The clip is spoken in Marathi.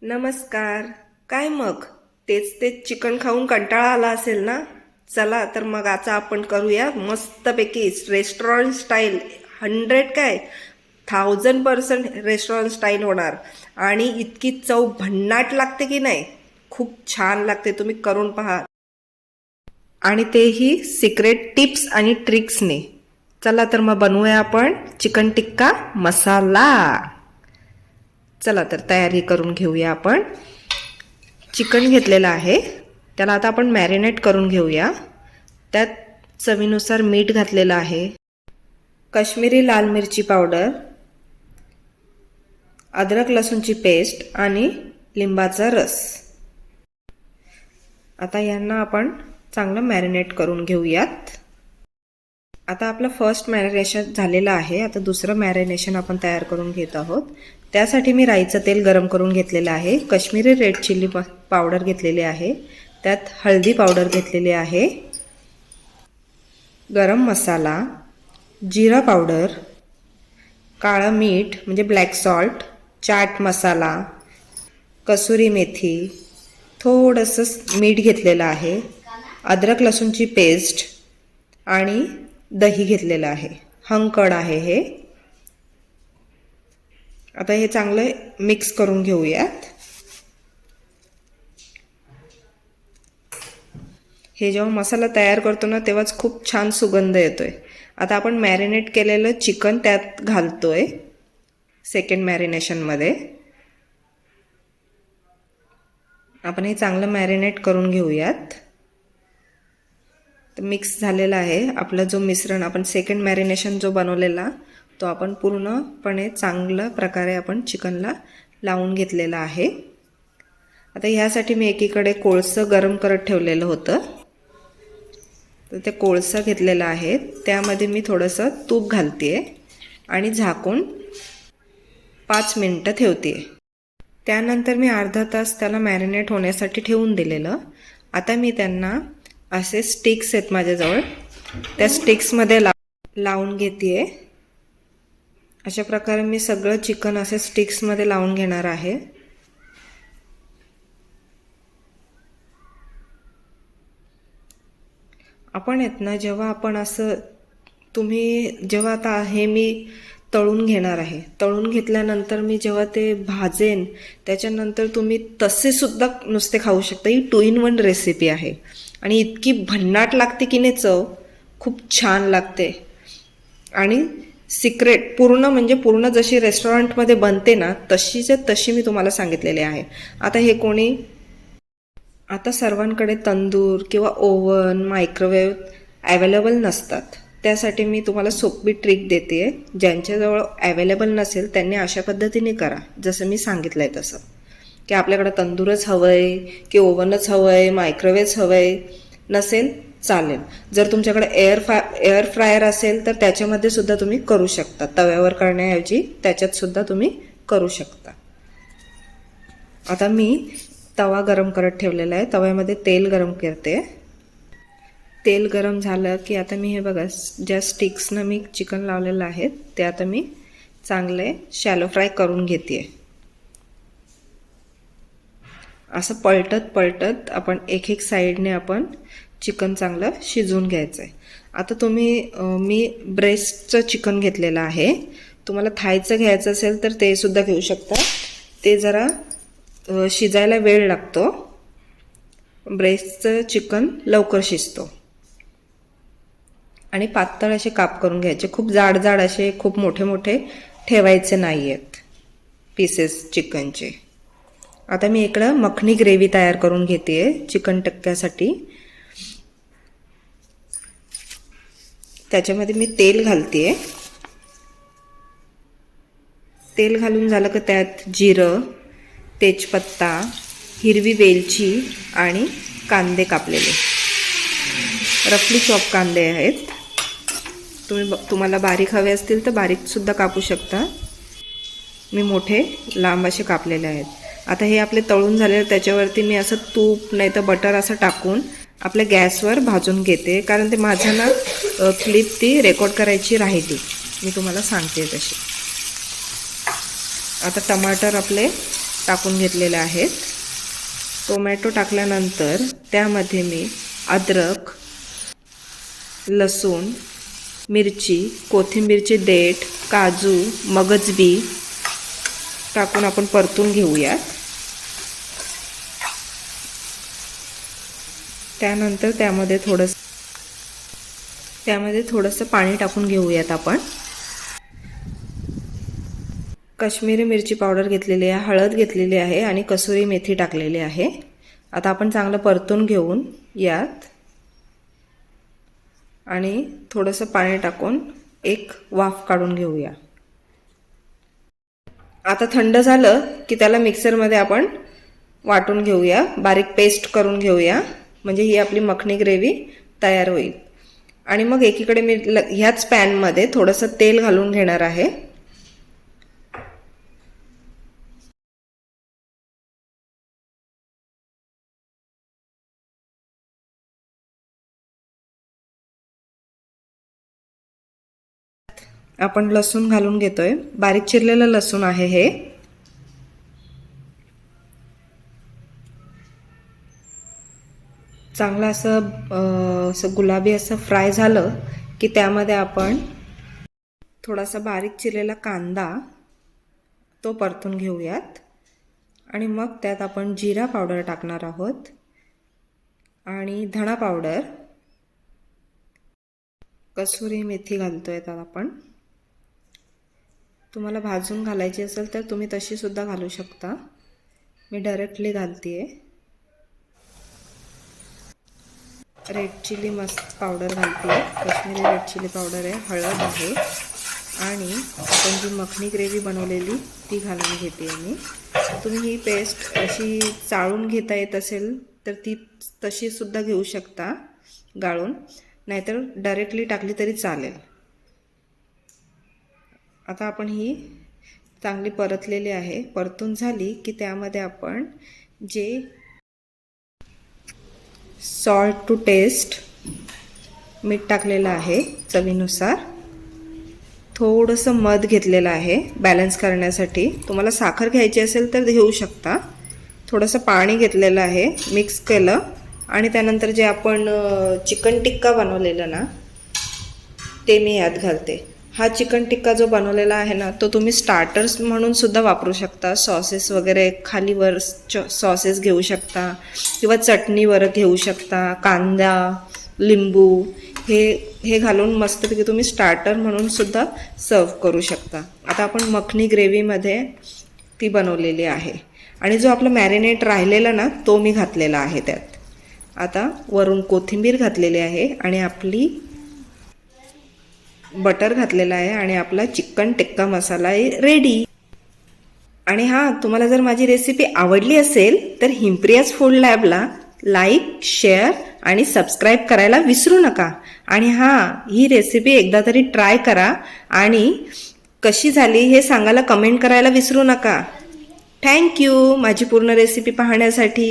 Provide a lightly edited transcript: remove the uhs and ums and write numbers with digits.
नमस्कार. काय मग तेच तेच चिकन खाऊन कंटाळा आला असेल ना? चला तर मग आता आपण करूया मस्तपैकी रेस्टॉरंट स्टाईल. 100 काय 1000% रेस्टॉरंट स्टाईल होणार. आणि इतकी चव भन्नाट लागते की नाही, खूप छान लागते. तुम्ही करून पहा. आणि तेही सिक्रेट टिप्स आणि ट्रिक्सने. चला तर मग बनवूया आपण चिकन टिक्का मसाला. चला तर तयारी करून घेऊया. आपण चिकन घेतलेलं आहे, त्याला आता आपण मॅरिनेट करून घेऊया. त्यात चवीनुसार मीठ घातलेलं आहे, काश्मीरी लाल मिरची पावडर, अद्रक लसूणची पेस्ट आणि लिंबाचा रस. आता यांना आपण चांगलं मॅरिनेट करून घेऊयात. आता आपलं फर्स्ट मॅरिनेशन झालेलं आहे. आता दुसरं मॅरिनेशन आपण तयार करून घेत आहोत. त्यासाठी मी राईचं तेल गरम करून घेतलेलं आहे, काश्मीरी रेड चिल्ली पावडर घेतलेली आहे, त्यात हळदी पावडर घेतलेली आहे, गरम मसाला, जिरा पावडर, काळं मीठ म्हणजे ब्लॅक सॉल्ट, चाट मसाला, कसुरी मेथी, थोडंसं मीठ घेतलेलं आहे, अद्रक लसूणची पेस्ट आणि दही घेतलेलं आहे. हंकड आहे हे. आता हे चांगलं मिक्स करून घेऊयात. हे जेव्हा मसाला तयार करतो ना तेव्हाच खूप छान सुगंध येतोय. आता आपण मॅरिनेट केलेलं चिकन त्यात घालतोय सेकंड मॅरिनेशनमध्ये. आपण हे चांगलं मॅरिनेट करून घेऊयात. तर मिक्स झालेला आहे आपला जो मिश्रण, आपण सेकंड मॅरिनेशन जो बनवलेला तो आपण पूर्णपणे चांगल्या प्रकारे आपण चिकनला लावून घेतलेला आहे. आता ह्यासाठी मी एकीकडे कोळसं गरम करत ठेवलेलं होतं, तर ते कोळसा घेतलेला आहे. त्यामध्ये मी थोडंसं तूप घालते आणि झाकून 5 मिनिटं ठेवते. त्यानंतर मी अर्धा तास त्याला मॅरिनेट होण्यासाठी ठेवून दिलेलं. आता मी त्यांना असे स्टिक्स आहेत माझ्याजवळ, त्या स्टिक्समध्ये लावून घेते. अशा प्रकारे मी सगळं चिकन असे स्टिक्समध्ये लावून घेणार आहे. आपण येत ना जेव्हा आपण असं जेव्हा आता हे मी तळून घेणार आहे, तळून घेतल्यानंतर मी जेव्हा ते भाजेन त्याच्यानंतर तुम्ही तसे सुद्धा नुसते खाऊ शकता. ही 2 in 1 रेसिपी आहे आणि इतकी भन्नाट लागते की नाही, चव खूप छान लागते. आणि सिक्रेट पूर्ण जशी रेस्टॉरंटमध्ये बनते ना तशीच्या तशी मी तुम्हाला सांगितलेली आहे. आता सर्वांकडे तंदूर किंवा ओव्हन, मायक्रोवेव्ह अवेलेबल नसतात. त्यासाठी मी तुम्हाला सोपी ट्रिक देते. ज्यांच्याजवळ अवेलेबल नसेल त्यांनी अशा पद्धतीने करा जसं मी सांगितलंय तसं, की आपल्याकडे तंदूरच हवंय की ओव्हनच हवंय, मायक्रोवेव्हच हवंय नसेल चालेल. जर तुमच्याकडे एअर फ्रायर असेल तर त्याच्यामध्ये सुद्धा तुम्ही करू शकता. तव्यावर करण्याऐवजी त्याच्यात सुद्धा तुम्ही करू शकता. आता मी तवा गरम करत ठेवलेला आहे, तव्यामध्ये तेल गरम करते. तेल गरम झालं की आता मी हे बघा, ज्या स्टिक्सनं मी चिकन लावलेलं आहे ते आता मी चांगले शॅलो फ्राय करून घेते. असं पलटत आपण एक साईडने आपण चिकन चांगलं शिजवून घ्यायचं आहे. आता मी ब्रेस्टचं चिकन घेतलेलं आहे. तुम्हाला थायचं घ्यायचं असेल तर ते सुद्धा घेऊ शकता. ते जरा शिजायला वेळ लागतो. ब्रेस्टचं चिकन लवकर शिजतो. आणि पातळ असे काप करून घ्यायचे, खूप जाड असे खूप मोठे ठेवायचे नाही आहेत पीसेस चिकनचे. आता मी इकडं मखनी ग्रेव्ही तयार करून घेते चिकन टिक्क्यासाठी. त्याच्यामध्ये मी तेल घालते. तेल घालून झालं की त्यात जिरं, तेजपत्ता, हिरवी वेलची आणि कांदे कापलेले, रफली चॉप कांदे आहेत. तुम्हाला बारीक हवे असतील तर बारीक सुद्धा कापू शकता. मी मोठे लांब असे कापलेले आहेत. आता हे आपले तळून झाले, त्याच्यावरती मी असं तूप नाही तर बटर असं टाकून आपल्या गॅसवर भाजून घेते. कारण ते माझं ना क्लिप ती रेकॉर्ड करायची राहिली, मी तुम्हाला सांगते तशी. आता टमाटर आपले टाकून घेतलेल्या आहेत. टोमॅटो टाकल्यानंतर त्यामध्ये मी अद्रक, लसूण, मिरची, कोथिंबीरचे देठ, काजू, मगजबी टाकून आपण परतून घेऊयात. त्यानंतर त्यामध्ये थोडंसं पाणी टाकून घेऊयात आपण. काश्मीरी मिरची पावडर घेतलेली आहे, हळद घेतलेली आहे आणि कसुरी मेथी टाकलेली आहे. आता आपण चांगलं परतून घेऊन यात आणि थोडंसं पाणी टाकून एक वाफ काढून घेऊया. आता थंड झालं की त्याला मिक्सरमध्ये आपण वाटून घेऊया, बारीक पेस्ट करून घेऊया, म्हणजे ही आपली मखनी ग्रेव्ही तयार होईल. आणि मग एकीकडे मी ह्याच पॅनमध्ये थोडंसं तेल घालून घेणार आहे. आपण लसूण घालून घेतोय, बारीक चिरलेलं लसूण आहे हे. चांगलं असं गुलाबी असं फ्राय झालं की त्यामध्ये आपण थोडासा बारीक चिरलेला कांदा तो परतून घेऊयात. आणि मग त्यात आपण जिरा पावडर टाकणार आहोत आणि धणा पावडर, कसुरी मेथी घालतोय त्यात आपण. तुम्हाला भाजून घालायची असेल तर तुम्ही तशी सुद्धा घालू शकता, मी डायरेक्टली घालतेय. रेड चिली मस्त पावडर घालते, काश्मीरी रेड चिली पावडर आहे, हळद आहे आणि आपण जी मखनी ग्रेव्ही बनवलेली ती घालून घेते मी. तुम्ही ही पेस्ट अशी चाळून घेता येत असेल तर ती तशी सुद्धा घेऊ शकता गाळून, नाहीतर डायरेक्टली टाकली तरी चालेल. आता आपण ही चांगली परतलेली आहे. परतून झाली की त्यामध्ये आपण जे सॉल्ट टू टेस्ट, मीठ टाकलेलं आहे चवीनुसार, थोडंसं मध घेतलेलं आहे बॅलन्स करण्यासाठी. तुम्हाला साखर घ्यायची असेल तर घेऊ शकता. थोडंसं पाणी घेतलेलं आहे, मिक्स केलं आणि त्यानंतर जे आपण चिकन टिक्का बनवलेलं ना ते मी यात घालते. हा चिकन टिक्का जो बनवलेला आहे ना तो तुम्ही स्टार्टर्स म्हणून सुद्धा वापरू शकता. सॉसेस वगैरे खालीवर सॉसेस घेऊ शकता किंवा चटणीवर घेऊ शकता. कांदा, लिंबू हे घालून मस्तपैकी तुम्ही स्टार्टर म्हणून सुद्धा सर्व करू शकता. आता आपण मखनी ग्रेव्हीमध्ये ती बनवलेली आहे आणि जो आपला मॅरिनेट राहिलेला ना तो मी घातलेला आहे त्यात. आता वरून कोथिंबीर घातलेली आहे आणि आपली बटर घातलेला आहे आणि आपला चिकन टिक्का मसाला रेडी. आणि हां, तुम्हाला जर माझी रेसिपी आवडली असेल तर हिमप्रियाज फूड लॅबला लाईक, शेअर आणि सबस्क्राईब करायला विसरू नका. आणि हां, ही रेसिपी एकदा तरी ट्राय करा आणि कशी झाली हे सांगायला कमेंट करायला विसरू नका. थँक्यू माझी पूर्ण रेसिपी पाहण्यासाठी.